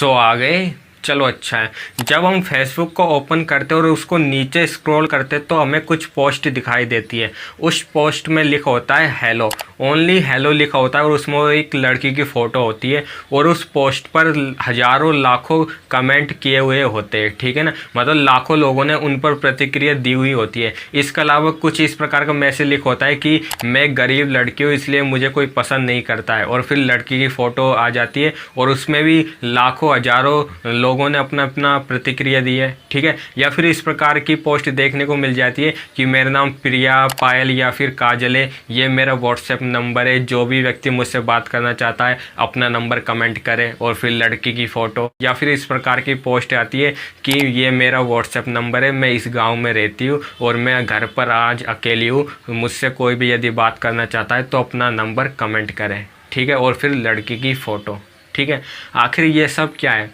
सो आ गए। चलो अच्छा है। जब हम फेसबुक को ओपन करते और उसको नीचे स्क्रॉल करते तो हमें कुछ पोस्ट दिखाई देती है। उस पोस्ट में लिखा होता है हेलो, ओनली हेलो लिखा होता है और उसमें एक लड़की की फ़ोटो होती है और उस पोस्ट पर हज़ारों लाखों कमेंट किए हुए होते हैं। ठीक है ना, मतलब लाखों लोगों ने उन पर प्रतिक्रिया दी हुई होती है। इसके अलावा कुछ इस प्रकार का मैसेज लिखा होता है कि मैं गरीब लड़की हूँ इसलिए मुझे कोई पसंद नहीं करता है, और फिर लड़की की फ़ोटो आ जाती है और उसमें भी लाखों हज़ारों लोगों ने अपना अपना प्रतिक्रिया दी है। ठीक है, या फिर इस प्रकार की पोस्ट देखने को मिल जाती है कि मेरा नाम प्रिया, पायल या फिर काजल है, ये मेरा व्हाट्सएप नंबर है, जो भी व्यक्ति मुझसे बात करना चाहता है अपना नंबर कमेंट करे, और फिर लड़की की फ़ोटो। या फिर इस प्रकार की पोस्ट आती है कि ये मेरा व्हाट्सएप नंबर है, मैं इस गांव में रहती हूँ और मैं घर पर आज अकेली हूँ, मुझसे कोई भी यदि बात करना चाहता है तो अपना नंबर कमेंट करें। ठीक है, और फिर लड़की की फ़ोटो। ठीक है, आखिर ये सब क्या है?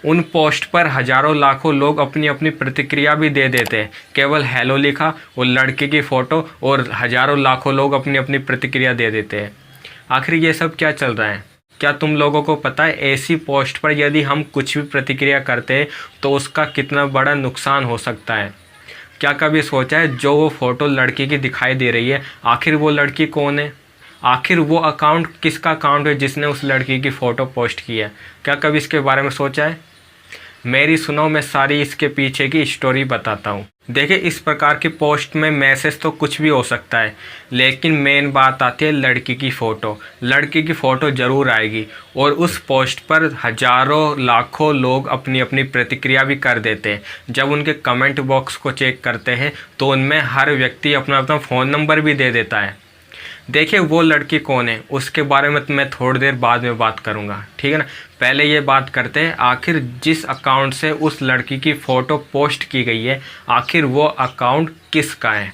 उन पोस्ट पर हज़ारों लाखों लोग अपनी अपनी प्रतिक्रिया भी दे देते हैं। केवल हेलो लिखा और लड़के की फ़ोटो और हज़ारों लाखों लोग अपनी अपनी प्रतिक्रिया दे देते हैं। आखिर ये सब क्या चल रहा है? क्या तुम लोगों को पता है ऐसी पोस्ट पर यदि हम कुछ भी प्रतिक्रिया करते हैं तो उसका कितना बड़ा नुकसान हो सकता है? क्या कभी सोचा है जो वो फ़ोटो लड़की की दिखाई दे रही है, आखिर वो लड़की कौन है? आखिर वो अकाउंट किसका अकाउंट है जिसने उस लड़की की फ़ोटो पोस्ट की है? क्या कभी इसके बारे में सोचा है? मेरी सुनो, मैं सारी इसके पीछे की स्टोरी बताता हूँ। देखिए, इस प्रकार की पोस्ट में मैसेज तो कुछ भी हो सकता है, लेकिन मेन बात आती है लड़की की फ़ोटो। लड़की की फ़ोटो ज़रूर आएगी और उस पोस्ट पर हज़ारों लाखों लोग अपनी अपनी प्रतिक्रिया भी कर देते हैं। जब उनके कमेंट बॉक्स को चेक करते हैं तो उनमें हर व्यक्ति अपना अपना फ़ोन नंबर भी दे देता है। देखिए, वो लड़की कौन है उसके बारे में मैं थोड़ी देर बाद में बात करूंगा। ठीक है ना, पहले ये बात करते हैं आखिर जिस अकाउंट से उस लड़की की फ़ोटो पोस्ट की गई है, आखिर वो अकाउंट किसका है।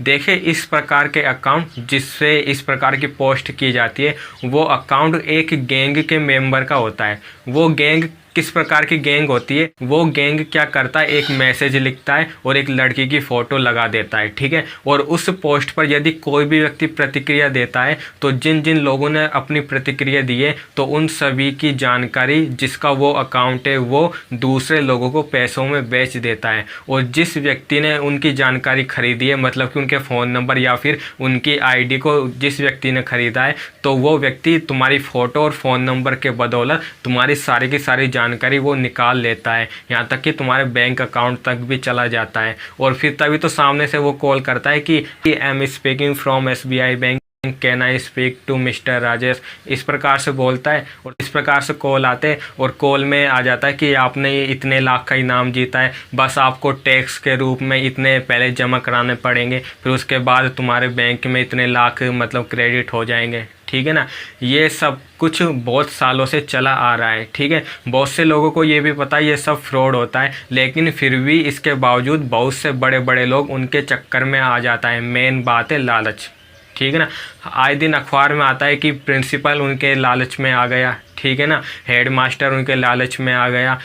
देखिए, इस प्रकार के अकाउंट जिससे इस प्रकार की पोस्ट की जाती है, वो अकाउंट एक गैंग के मेंबर का होता है। वो गैंग किस प्रकार की गैंग होती है? वो गैंग क्या करता है, एक मैसेज लिखता है और एक लड़की की फ़ोटो लगा देता है। ठीक है, और उस पोस्ट पर यदि कोई भी व्यक्ति प्रतिक्रिया देता है तो जिन जिन लोगों ने अपनी प्रतिक्रिया दी है तो उन सभी की जानकारी जिसका वो अकाउंट है वो दूसरे लोगों को पैसों में बेच देता है। और जिस व्यक्ति ने उनकी जानकारी खरीदी है, मतलब कि उनके फ़ोन नंबर या फिर उनकी आईडी को जिस व्यक्ति ने ख़रीदा है, तो वो व्यक्ति तुम्हारी फ़ोटो और फ़ोन नंबर के बदौलत तुम्हारी सारी की सारी जानकारी वो निकाल लेता है, यहाँ तक कि तुम्हारे बैंक अकाउंट तक भी चला जाता है। और फिर तभी तो सामने से वो कॉल करता है कि I am speaking from SBI bank, can I speak to mister Rajesh, इस प्रकार से बोलता है। और इस प्रकार से कॉल आते हैं और कॉल में आ जाता है कि आपने इतने लाख का इनाम जीता है, बस आपको टैक्स के रूप में इतने पहले जमा कराने पड़ेंगे, फिर उसके बाद तुम्हारे बैंक में इतने लाख मतलब क्रेडिट हो जाएंगे। ठीक है ना, ये सब कुछ बहुत सालों से चला आ रहा है। ठीक है, बहुत से लोगों को ये भी पता है ये सब फ्रॉड होता है, लेकिन फिर भी इसके बावजूद बहुत से बड़े बड़े लोग उनके चक्कर में आ जाता है। मेन बात है लालच। ठीक है ना, आए दिन अखबार में आता है कि प्रिंसिपल उनके लालच में आ गया। ठीक है ना, हेड मास्टर उनके लालच में आ गया,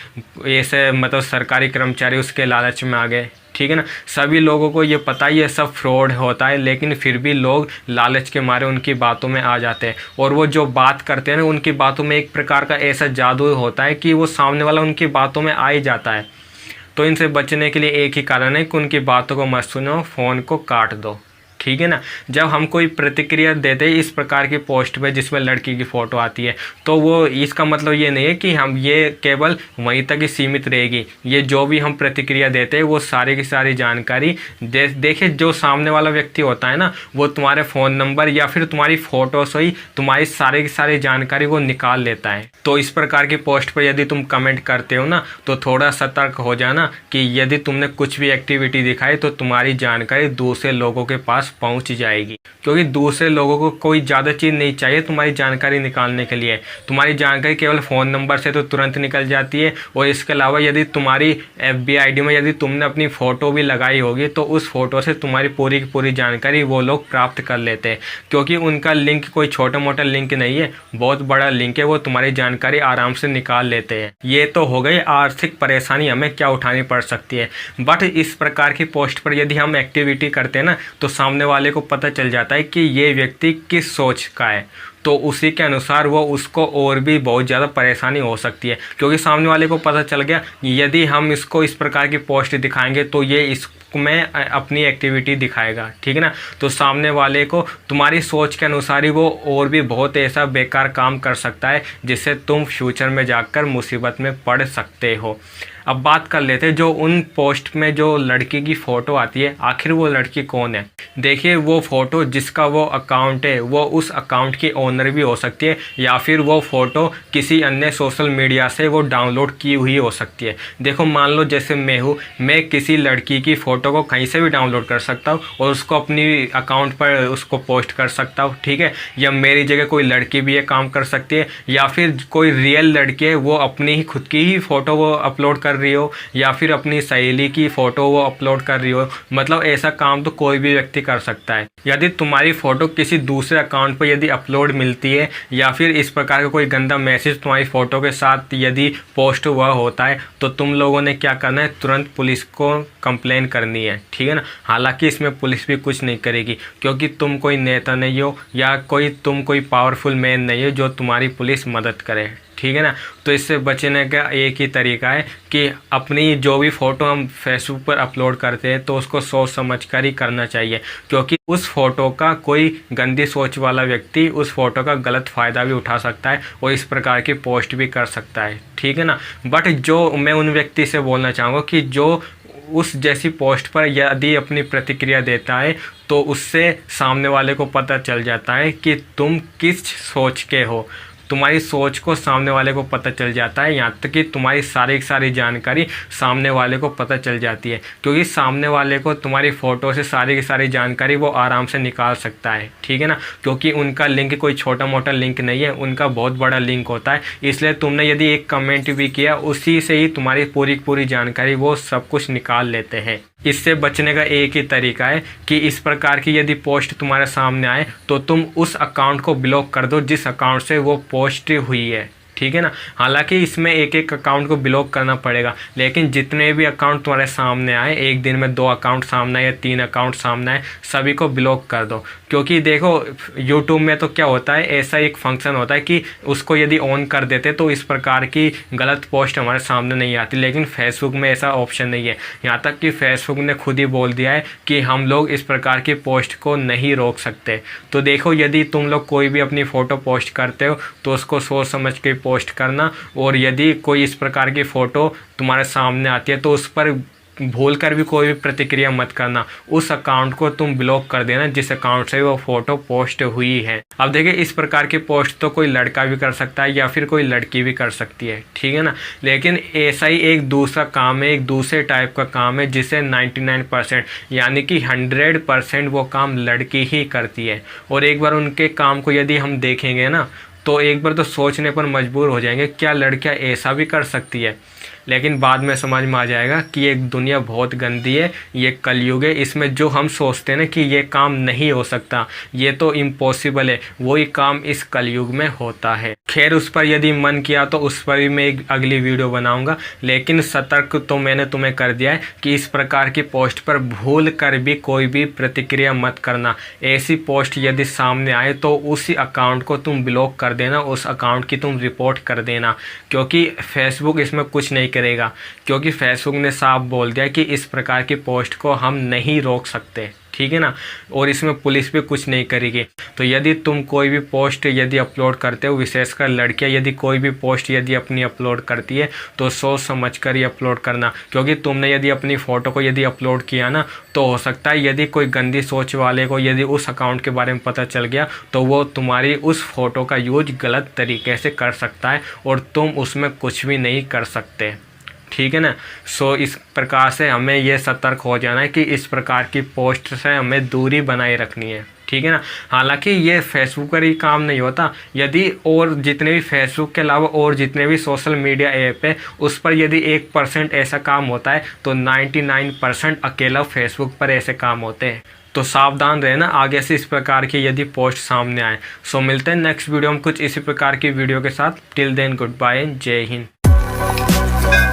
ऐसे मतलब सरकारी कर्मचारी उसके लालच में आ गए। ठीक है ना, सभी लोगों को ये पता ही है सब फ्रॉड होता है, लेकिन फिर भी लोग लालच के मारे उनकी बातों में आ जाते हैं। और वो जो बात करते हैं ना, उनकी बातों में एक प्रकार का ऐसा जादू होता है कि वो सामने वाला उनकी बातों में आ ही जाता है। तो इनसे बचने के लिए एक ही कारण है कि उनकी बातों को मत सुनो, फ़ोन को काट दो। ठीक है ना, जब हम कोई प्रतिक्रिया देते हैं इस प्रकार की पोस्ट पे जिसमें लड़की की फ़ोटो आती है, तो वो इसका मतलब ये नहीं है कि हम ये केवल वहीं तक ही सीमित रहेगी। ये जो भी हम प्रतिक्रिया देते हैं वो सारी की सारी जानकारी देखिए, जो सामने वाला व्यक्ति होता है ना, वो तुम्हारे फ़ोन नंबर या फिर तुम्हारी फ़ोटो से ही तुम्हारी सारी की सारी जानकारी वो निकाल लेता है। तो इस प्रकार की पोस्ट पर यदि तुम कमेंट करते हो ना, तो थोड़ा सतर्क हो जाना कि यदि तुमने कुछ भी एक्टिविटी दिखाई तो तुम्हारी जानकारी दूसरे लोगों के पास पहुंच जाएगी, क्योंकि दूसरे लोगों को कोई ज़्यादा चीज़ नहीं चाहिए तुम्हारी जानकारी निकालने के लिए। तुम्हारी जानकारी केवल फ़ोन नंबर से तो तुरंत निकल जाती है, और इसके अलावा यदि तुम्हारी FB ID में यदि तुमने अपनी फ़ोटो भी लगाई होगी तो उस फ़ोटो से तुम्हारी पूरी की पूरी जानकारी वो लोग प्राप्त कर लेते हैं, क्योंकि उनका लिंक कोई छोटा मोटा लिंक नहीं है, बहुत बड़ा लिंक है, वो तुम्हारी जानकारी आराम से निकाल लेते हैं। ये तो हो गई आर्थिक परेशानी हमें क्या उठानी पड़ सकती है। बट इस प्रकार की पोस्ट पर यदि हम एक्टिविटी करते हैं ना, तो सामने वाले को पता चल जाता है कि ये व्यक्ति किस सोच का है। तो उसी के अनुसार वो उसको और भी बहुत ज़्यादा परेशानी हो सकती है, क्योंकि सामने वाले को पता चल गया यदि हम इसको इस प्रकार की पोस्ट दिखाएंगे तो ये इस में अपनी एक्टिविटी दिखाएगा, ठीक है ना। तो सामने वाले को तुम्हारी सोच के अनुसार ही वो और भी बहुत ऐसा बेकार काम कर सकता है जिससे तुम फ्यूचर में जाकर मुसीबत में पड़ सकते हो। अब बात कर लेते हैं जो उन पोस्ट में जो लड़की की फ़ोटो आती है, आखिर वो लड़की कौन है। देखिए, वो फ़ोटो जिसका वो अकाउंट है वो उस अकाउंट की ओनर भी हो सकती है, या फिर वो फ़ोटो किसी अन्य सोशल मीडिया से वो डाउनलोड की हुई हो सकती है। देखो, मान लो जैसे मैं हूँ, मैं किसी लड़की की फ़ोटो को कहीं से भी डाउनलोड कर सकता हूँ और उसको अपनी अकाउंट पर उसको पोस्ट कर सकता हूँ, ठीक है। या मेरी जगह कोई लड़की भी ये काम कर सकती है, या फिर कोई रियल लड़की है वो अपनी ही खुद की ही फ़ोटो वो अपलोड कर रही हो, या फिर अपनी सहेली की फ़ोटो वो अपलोड कर रही हो। मतलब ऐसा काम तो कोई भी व्यक्ति कर सकता है। यदि तुम्हारी फ़ोटो किसी दूसरे अकाउंट पर यदि अपलोड मिलती है, या फिर इस प्रकार का कोई गंदा मैसेज तुम्हारी फ़ोटो के साथ यदि पोस्ट हुआ होता है, तो तुम लोगों ने क्या करना है, तुरंत पुलिस को कंप्लेन करनी है, ठीक है ना। हालांकि इसमें पुलिस भी कुछ नहीं करेगी, क्योंकि तुम कोई नेता नहीं हो या तुम कोई पावरफुल मैन नहीं हो जो तुम्हारी पुलिस मदद करे, ठीक है ना। तो इससे बचने का एक ही तरीका है कि अपनी जो भी फ़ोटो हम फेसबुक पर अपलोड करते हैं तो उसको सोच समझ कर ही करना चाहिए, क्योंकि उस फ़ोटो का कोई गंदी सोच वाला व्यक्ति उस फ़ोटो का गलत फ़ायदा भी उठा सकता है और इस प्रकार की पोस्ट भी कर सकता है, ठीक है ना। बट जो मैं उन व्यक्ति से बोलना चाहूँगा कि जो उस जैसी पोस्ट पर यदि अपनी प्रतिक्रिया देता है तो उससे सामने वाले को पता चल जाता है कि तुम किस सोच के हो। तुम्हारी सोच को सामने वाले को पता चल जाता है, यहाँ तक कि तुम्हारी सारी जानकारी सामने वाले को पता चल जाती है, क्योंकि सामने वाले को तुम्हारी फ़ोटो से सारी की सारी जानकारी वो आराम से निकाल सकता है, ठीक है ना। क्योंकि उनका लिंक कोई छोटा मोटा लिंक नहीं है, उनका बहुत बड़ा लिंक होता है। इसलिए तुमने यदि एक कमेंट भी किया, उसी से ही तुम्हारी पूरी जानकारी वो सब कुछ निकाल लेते हैं। इससे बचने का एक ही तरीका है कि इस प्रकार की यदि पोस्ट तुम्हारे सामने आए तो तुम उस अकाउंट को ब्लॉक कर दो जिस अकाउंट से वो पोस्ट हुई है, ठीक है ना। हालांकि इसमें एक अकाउंट को ब्लॉक करना पड़ेगा, लेकिन जितने भी अकाउंट तुम्हारे सामने आए, एक दिन में 2 अकाउंट सामने आए या 3 अकाउंट सामने आए, सभी को ब्लॉक कर दो। क्योंकि देखो, यूट्यूब में तो क्या होता है, ऐसा एक फंक्शन होता है कि उसको यदि ऑन कर देते तो इस प्रकार की गलत पोस्ट हमारे सामने नहीं आती, लेकिन फेसबुक में ऐसा ऑप्शन नहीं है। यहाँ तक कि फेसबुक ने खुद ही बोल दिया है कि हम लोग इस प्रकार की पोस्ट को नहीं रोक सकते। तो देखो, यदि तुम लोग कोई भी अपनी फ़ोटो पोस्ट करते हो तो उसको सोच समझ के पोस्ट करना, और यदि कोई इस प्रकार की फ़ोटो तुम्हारे सामने आती है तो उस पर भूल कर भी कोई भी प्रतिक्रिया मत करना। उस अकाउंट को तुम ब्लॉक कर देना जिस अकाउंट से वो फ़ोटो पोस्ट हुई है। अब देखिए, इस प्रकार की पोस्ट तो कोई लड़का भी कर सकता है या फिर कोई लड़की भी कर सकती है, ठीक है ना। लेकिन ऐसा ही एक दूसरा काम है, एक दूसरे टाइप का काम है जिसे 99% यानी कि 100% वो काम लड़की ही करती है। और एक बार उनके काम को यदि हम देखेंगे ना, तो एक बार तो सोचने पर मजबूर हो जाएंगे, क्या लड़कियां ऐसा भी कर सकती है। लेकिन बाद में समझ में आ जाएगा कि ये दुनिया बहुत गंदी है, ये कलयुग है। इसमें जो हम सोचते हैं ना कि ये काम नहीं हो सकता, ये तो इम्पॉसिबल है, वही काम इस कलयुग में होता है। खैर, उस पर यदि मन किया तो उस पर भी मैं एक अगली वीडियो बनाऊंगा, लेकिन सतर्क तो मैंने तुम्हें कर दिया है कि इस प्रकार की पोस्ट पर भूल कर भी कोई भी प्रतिक्रिया मत करना। ऐसी पोस्ट यदि सामने आए तो उसी अकाउंट को तुम ब्लॉक कर देना, उस अकाउंट की तुम रिपोर्ट कर देना, क्योंकि फेसबुक इसमें कुछ नहीं करेगा। क्योंकि फेसबुक ने साफ बोल दिया कि इस प्रकार की पोस्ट को हम नहीं रोक सकते, ठीक है ना। और इसमें पुलिस भी कुछ नहीं करेगी। तो यदि तुम कोई भी पोस्ट यदि अपलोड करते हो, विशेषकर लड़कियां यदि कोई भी पोस्ट यदि अपनी अपलोड करती है तो सोच समझ कर ही अपलोड करना, क्योंकि तुमने यदि अपनी फ़ोटो को यदि अपलोड किया ना, तो हो सकता है यदि कोई गंदी सोच वाले को यदि उस अकाउंट के बारे में पता चल गया तो वो तुम्हारी उस फ़ोटो का यूज गलत तरीके से कर सकता है और तुम उसमें कुछ भी नहीं कर सकते, ठीक है ना। सो इस प्रकार से हमें यह सतर्क हो जाना है कि इस प्रकार की पोस्ट से हमें दूरी बनाए रखनी है, ठीक है ना। हालांकि ये फेसबुक पर ही काम नहीं होता, यदि और जितने भी फेसबुक के अलावा और जितने भी सोशल मीडिया ऐप है उस पर यदि 1% ऐसा काम होता है तो 99% अकेला फेसबुक पर ऐसे काम होते हैं। तो सावधान रहना आगे से इस प्रकार की यदि पोस्ट सामने आए। सो मिलते हैं नेक्स्ट वीडियो में कुछ इसी प्रकार की वीडियो के साथ। टिल देन गुड बाय, जय हिंद।